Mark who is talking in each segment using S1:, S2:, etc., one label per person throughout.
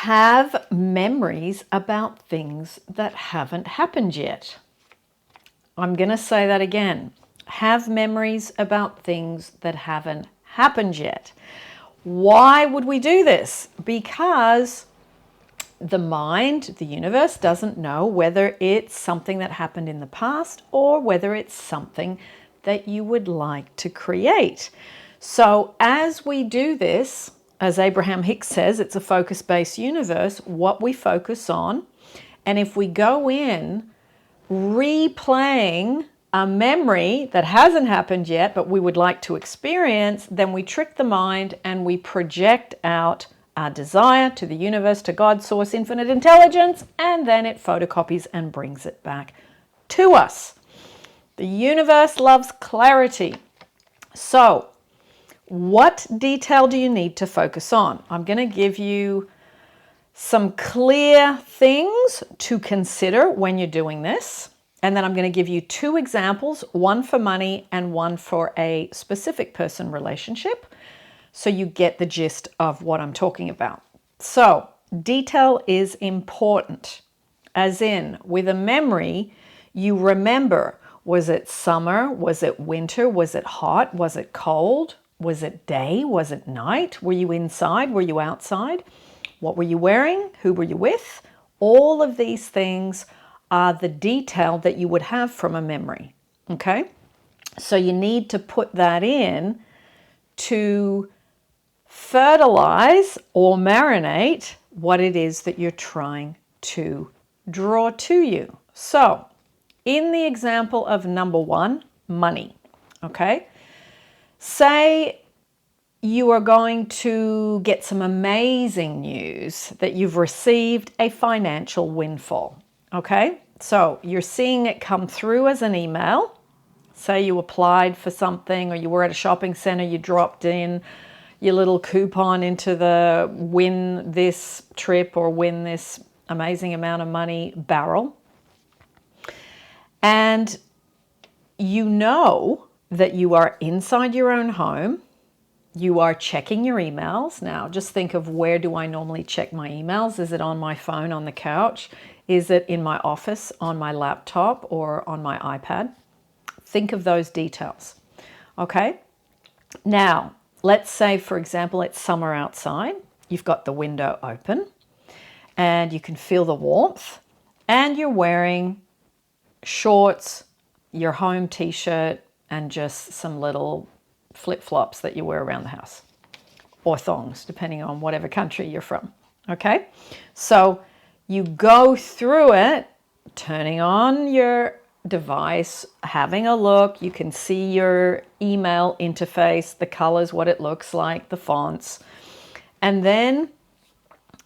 S1: Have memories about things that haven't happened yet. I'm going to say that again. Have memories about things that haven't happened yet. Why would we do this? Because the mind, the universe, doesn't know whether it's something that happened in the past or whether it's something that you would like to create. So as we do this, as Abraham Hicks says, it's a focus-based universe, what we focus on. And if we go in replaying a memory that hasn't happened yet, but we would like to experience, then we trick the mind and we project out our desire to the universe, to God, source, infinite intelligence, and then it photocopies and brings it back to us. The universe loves clarity. So, what detail do you need to focus on? I'm going to give you some clear things to consider when you're doing this. And then I'm going to give you 2 examples, one for money and one for a specific person relationship, so you get the gist of what I'm talking about. So, detail is important. As in, with a memory, you remember, was it summer? Was it winter? Was it hot? Was it cold? Was it day? Was it night? Were you inside? Were you outside? What were you wearing? Who were you with? All of these things are the detail that you would have from a memory, okay? So you need to put that in to fertilize or marinate what it is that you're trying to draw to you. So, in the example of number 1, money, okay? Say you are going to get some amazing news that you've received a financial windfall, okay? So you're seeing it come through as an email. Say you applied for something, or you were at a shopping center, you dropped in your little coupon into the win this trip or win this amazing amount of money barrel. And you know that you are inside your own home. You are checking your emails. Now, just think of, where do I normally check my emails? Is it on my phone, on the couch? Is it in my office, on my laptop, or on my iPad? Think of those details, okay? Now, let's say, for example, it's summer outside. You've got the window open, and you can feel the warmth, and you're wearing shorts, your home t-shirt, and just some little flip-flops that you wear around the house, or thongs, depending on whatever country you're from, okay? So you go through it, turning on your device, having a look. You can see your email interface, the colors, what it looks like, the fonts, and then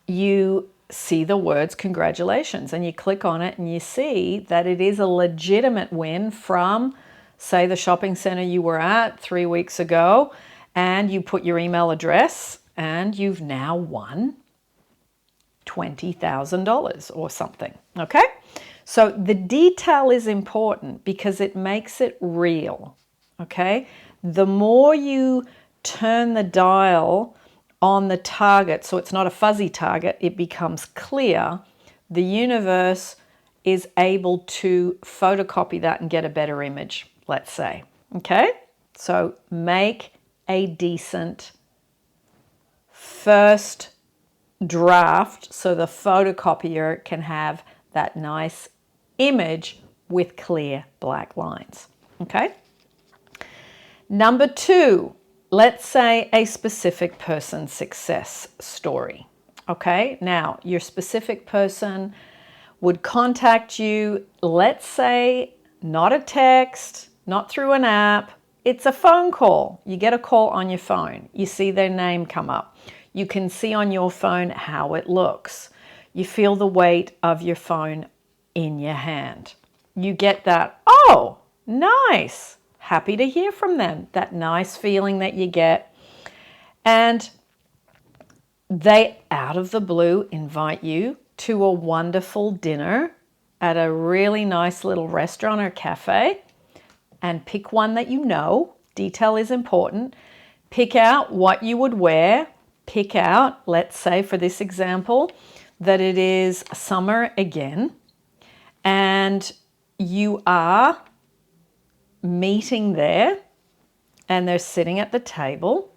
S1: you see the words congratulations, and you click on it and you see that it is a legitimate win from, say, the shopping center you were at 3 weeks ago, and you put your email address and you've now won $20,000 or something, okay? So the detail is important because it makes it real, okay? The more you turn the dial on the target, so it's not a fuzzy target, it becomes clear, the universe is able to photocopy that and get a better image, let's say, okay? So make a decent first draft so the photocopier can have that nice image with clear black lines, okay? Number 2, let's say a specific person's success story, okay? Now, your specific person would contact you, let's say, not a text, not through an app, it's a phone call. You get a call on your phone. You see their name come up. You can see on your phone how it looks. You feel the weight of your phone in your hand. You get that, oh, nice, happy to hear from them, that nice feeling that you get. And they, out of the blue, invite you to a wonderful dinner at a really nice little restaurant or cafe, and pick one that you know. Detail is important. Pick out what you would wear pick out, let's say for this example, that it is summer again, and you are meeting there, and they're sitting at the table,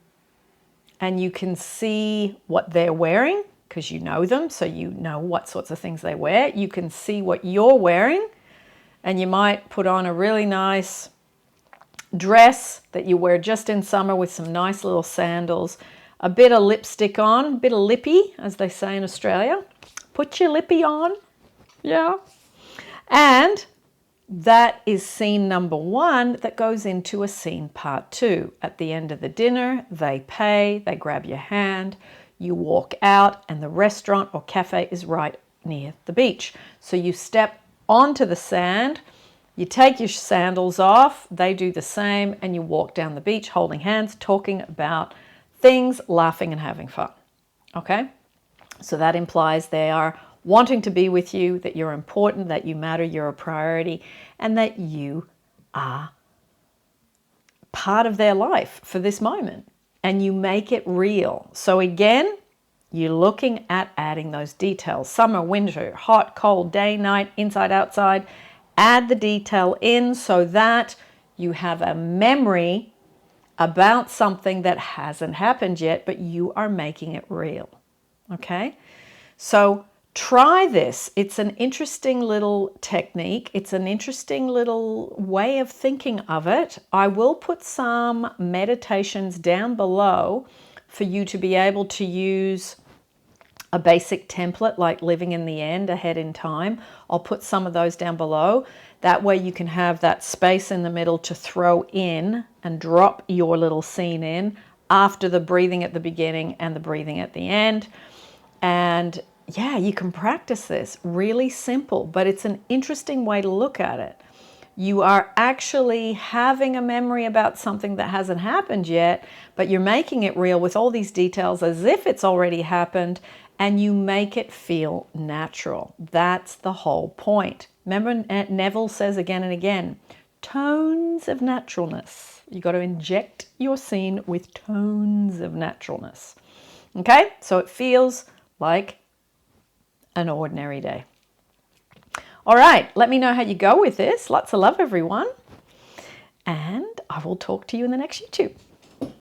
S1: and you can see what they're wearing because you know them, so you know what sorts of things they wear. You can see what you're wearing, and you might put on a really nice dress that you wear just in summer with some nice little sandals, a bit of lipstick on, a bit of lippy, as they say in Australia. Put your lippy on, yeah. And that is scene number 1 that goes into a scene part 2. At the end of the dinner, they pay, they grab your hand, you walk out, and the restaurant or cafe is right near the beach. So you step onto the sand, you take your sandals off, they do the same, and you walk down the beach holding hands, talking about things, laughing and having fun. Okay? So that implies they are wanting to be with you, that you're important, that you matter, you're a priority, and that you are part of their life for this moment. And you make it real. So again, you're looking at adding those details. Summer, winter, hot, cold, day, night, inside, outside. Add the detail in so that you have a memory about something that hasn't happened yet, but you are making it real. Okay? So try this. It's an interesting little technique. It's an interesting little way of thinking of it. I will put some meditations down below for you to be able to use a basic template like Living in the End, Ahead in Time. I'll put some of those down below. That way you can have that space in the middle to throw in and drop your little scene in after the breathing at the beginning and the breathing at the end. And yeah, you can practice this. Really simple, but it's an interesting way to look at it. You are actually having a memory about something that hasn't happened yet, but you're making it real with all these details as if it's already happened, and you make it feel natural. That's the whole point. Remember, Neville says again and again, tones of naturalness. You got to inject your scene with tones of naturalness. Okay, so it feels like an ordinary day. All right, let me know how you go with this. Lots of love, everyone. And I will talk to you in the next YouTube.